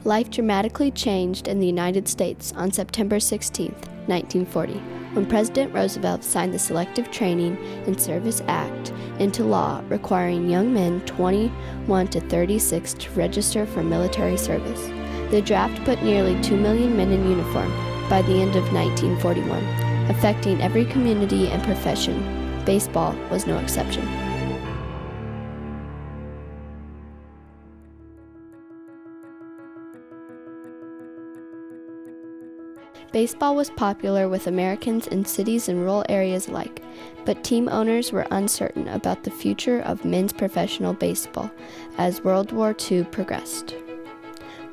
Life dramatically changed in the United States on September 16, 1940, when President Roosevelt signed the Selective Training and Service Act into law, requiring young men 21 to 36 to register for military service. The draft put nearly 2 million men in uniform by the end of 1941, affecting every community and profession. Baseball was no exception. Baseball was popular with Americans in cities and rural areas alike, but team owners were uncertain about the future of men's professional baseball as World War II progressed.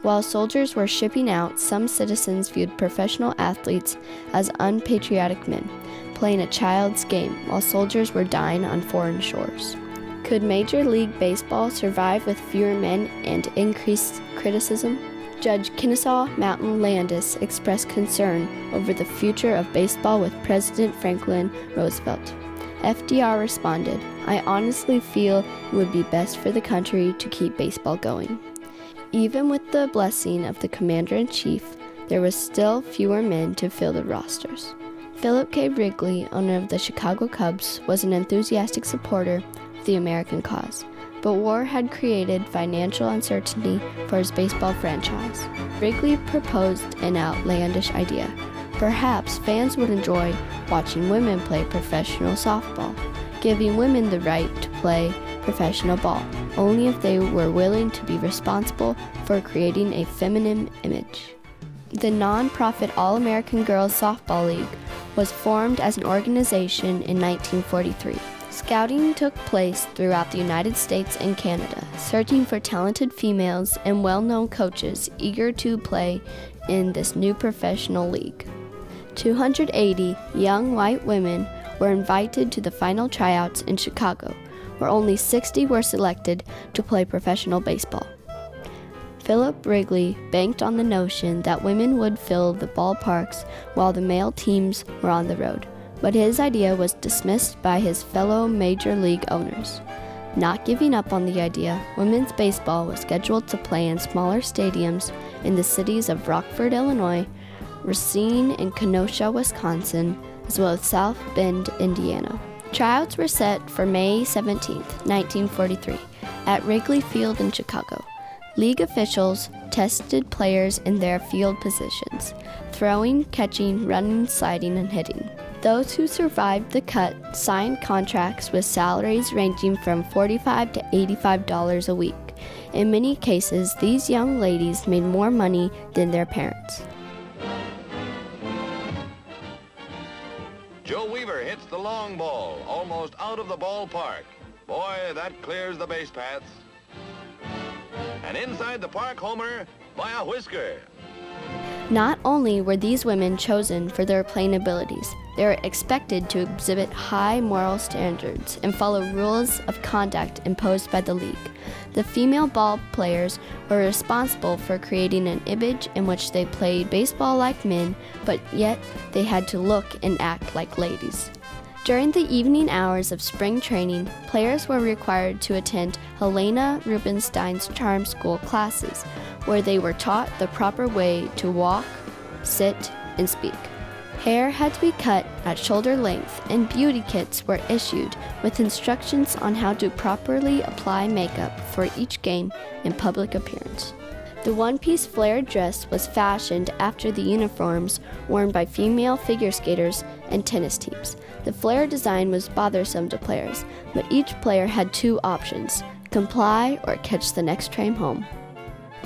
While soldiers were shipping out, some citizens viewed professional athletes as unpatriotic men, playing a child's game while soldiers were dying on foreign shores. Could Major League Baseball survive with fewer men and increased criticism? Judge Kennesaw Mountain Landis expressed concern over the future of baseball with President Franklin Roosevelt. FDR responded, "I honestly feel it would be best for the country to keep baseball going." Even with the blessing of the Commander-in-Chief, there was still fewer men to fill the rosters. Philip K. Wrigley, owner of the Chicago Cubs, was an enthusiastic supporter of the American cause, but war had created financial uncertainty for his baseball franchise. Wrigley proposed an outlandish idea. Perhaps fans would enjoy watching women play professional softball, giving women the right to play professional ball, only if they were willing to be responsible for creating a feminine image. The non-profit All-American Girls Softball League was formed as an organization in 1943. Scouting took place throughout the United States and Canada, searching for talented females and well-known coaches eager to play in this new professional league. 280 young white women were invited to the final tryouts in Chicago, where only 60 were selected to play professional baseball. Philip Wrigley banked on the notion that women would fill the ballparks while the male teams were on the road, but his idea was dismissed by his fellow major league owners. Not giving up on the idea, women's baseball was scheduled to play in smaller stadiums in the cities of Rockford, Illinois, Racine and Kenosha, Wisconsin, as well as South Bend, Indiana. Tryouts were set for May 17, 1943, at Wrigley Field in Chicago. League officials tested players in their field positions: throwing, catching, running, sliding, and hitting. Those who survived the cut signed contracts with salaries ranging from $45 to $85 a week. In many cases, these young ladies made more money than their parents. Joe Weaver hits the long ball, almost out of the ballpark. Boy, that clears the base paths. And inside the park homer by a whisker. Not only were these women chosen for their playing abilities, they were expected to exhibit high moral standards and follow rules of conduct imposed by the league. The female ball players were responsible for creating an image in which they played baseball like men, but yet they had to look and act like ladies. During the evening hours of spring training, players were required to attend Helena Rubinstein's charm school classes, where they were taught the proper way to walk, sit, and speak. Hair had to be cut at shoulder length, and beauty kits were issued with instructions on how to properly apply makeup for each game and public appearance. The one-piece flared dress was fashioned after the uniforms worn by female figure skaters and tennis teams. The flare design was bothersome to players, but each player had two options: comply or catch the next train home.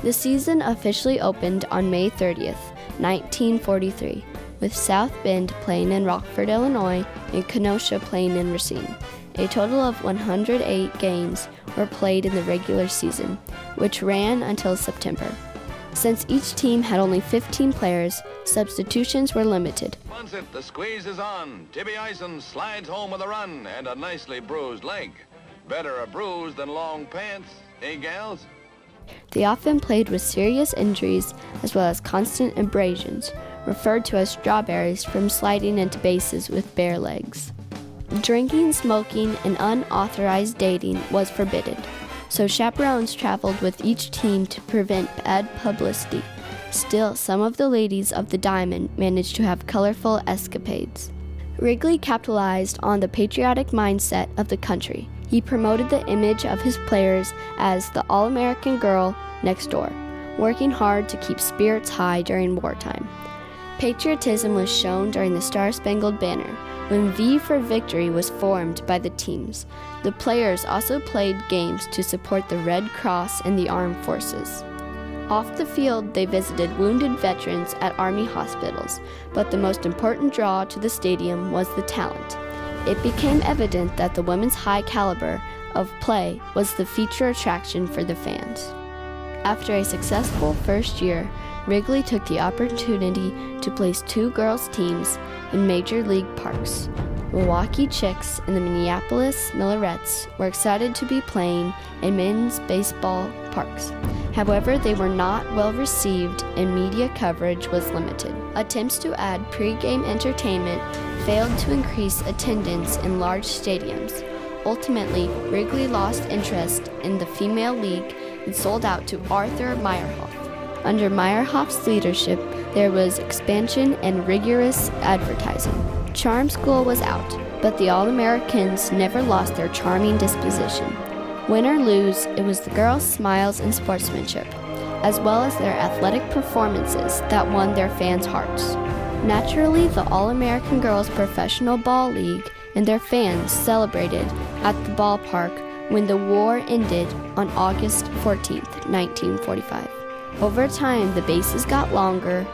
The season officially opened on May 30th, 1943, with South Bend playing in Rockford, Illinois, and Kenosha playing in Racine. A total of 108 games were played in the regular season, which ran until September. Since each team had only 15 players, substitutions were limited. Once it, the squeeze is on. Tibby Ison slides home with a run and a nicely bruised leg. Better a bruise than long pants, eh, gals? They often played with serious injuries as well as constant abrasions, referred to as strawberries from sliding into bases with bare legs. Drinking, smoking, and unauthorized dating was forbidden. so chaperones traveled with each team to prevent bad publicity. Still, some of the ladies of the Diamond managed to have colorful escapades. Wrigley capitalized on the patriotic mindset of the country. He promoted the image of his players as the all-American girl next door, working hard to keep spirits high during wartime. Patriotism was shown during the Star-Spangled Banner, when V for Victory was formed by the teams. The players also played games to support the Red Cross and the armed forces. Off the field, they visited wounded veterans at Army hospitals, but the most important draw to the stadium was the talent. It became evident that the women's high caliber of play was the feature attraction for the fans. After a successful first year, Wrigley took the opportunity to place 2 girls' teams in Major League parks. Milwaukee Chicks and the Minneapolis Millerettes were excited to be playing in men's baseball parks. However, they were not well received and media coverage was limited. Attempts to add pre-game entertainment failed to increase attendance in large stadiums. Ultimately, Wrigley lost interest in the female league and sold out to Arthur Meyerhoff. Under Meyerhoff's leadership, there was expansion and rigorous advertising. Charm School was out, but the All-Americans never lost their charming disposition. Win or lose, it was the girls' smiles and sportsmanship, as well as their athletic performances that won their fans' hearts. Naturally, the All-American Girls Professional Ball League and their fans celebrated at the ballpark when the war ended on August 14, 1945. Over time, the bases got longer,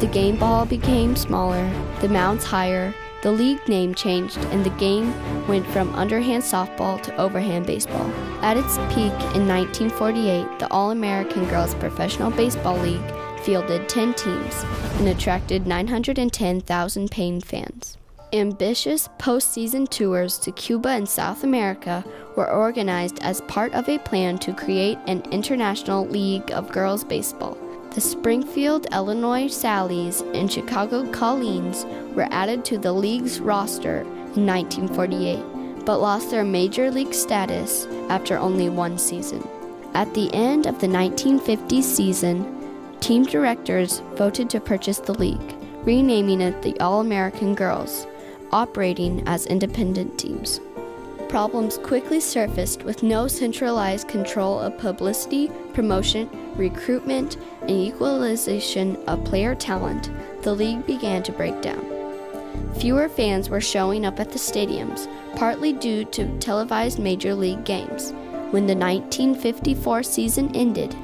the game ball became smaller, the mounds higher, the league name changed, and the game went from underhand softball to overhand baseball. At its peak in 1948, the All-American Girls Professional Baseball League fielded 10 teams and attracted 910,000 paying fans. Ambitious postseason tours to Cuba and South America were organized as part of a plan to create an international league of girls baseball. The Springfield, Illinois Sallies and Chicago Colleens were added to the league's roster in 1948, but lost their major league status after only 1 season. At the end of the 1950 season, team directors voted to purchase the league, renaming it the All-American Girls, operating as independent teams. Problems quickly surfaced with no centralized control of publicity, promotion, recruitment, and equalization of player talent. The league began to break down. Fewer fans were showing up at the stadiums, partly due to televised major league games. When the 1954 season ended,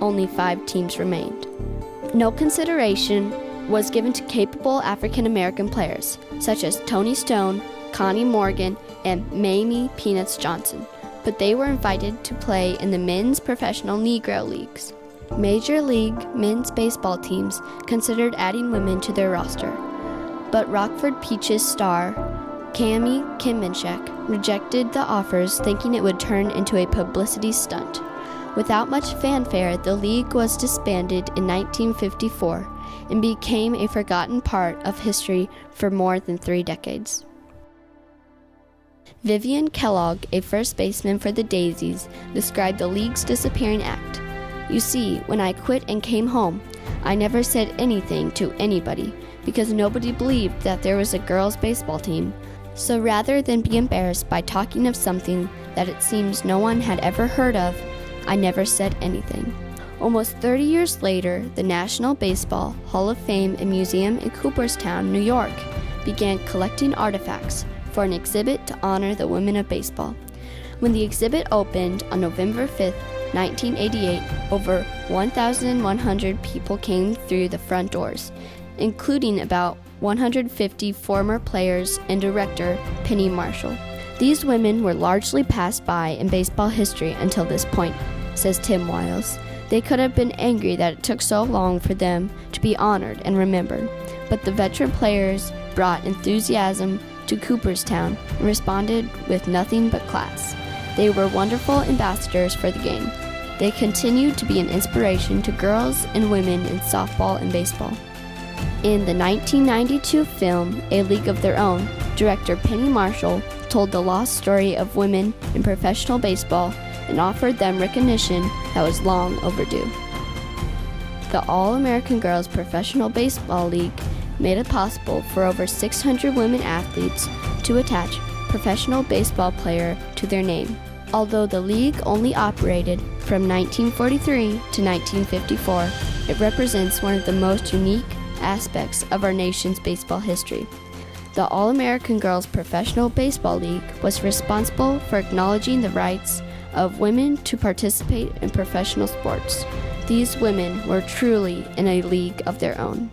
only 5 teams remained. No consideration was given to capable African American players, such as Tony Stone, Connie Morgan, and Mamie Peanuts Johnson, but they were invited to play in the men's professional Negro leagues. Major League men's baseball teams considered adding women to their roster, but Rockford Peaches star Cammie Kimbenchek rejected the offers, thinking it would turn into a publicity stunt. Without much fanfare, the league was disbanded in 1954 and became a forgotten part of history for more than 3 decades. Vivian Kellogg, a first baseman for the Daisies, described the league's disappearing act. "You see, when I quit and came home, I never said anything to anybody because nobody believed that there was a girls' baseball team. So rather than be embarrassed by talking of something that it seems no one had ever heard of, I never said anything." Almost 30 years later, the National Baseball Hall of Fame and Museum in Cooperstown, New York, began collecting artifacts for an exhibit to honor the women of baseball. When the exhibit opened on November 5, 1988, over 1,100 people came through the front doors, including about 150 former players and director Penny Marshall. These women were largely passed by in baseball history until this point, says Tim Wiles. They could have been angry that it took so long for them to be honored and remembered, but the veteran players brought enthusiasm to Cooperstown and responded with nothing but class. They were wonderful ambassadors for the game. They continued to be an inspiration to girls and women in softball and baseball. In the 1992 film, A League of Their Own, director Penny Marshall told the lost story of women in professional baseball and offered them recognition that was long overdue. The All-American Girls Professional Baseball League made it possible for over 600 women athletes to attach professional baseball player to their name. Although the league only operated from 1943 to 1954, it represents one of the most unique aspects of our nation's baseball history. The All-American Girls Professional Baseball League was responsible for acknowledging the rights of women to participate in professional sports. These women were truly in a league of their own.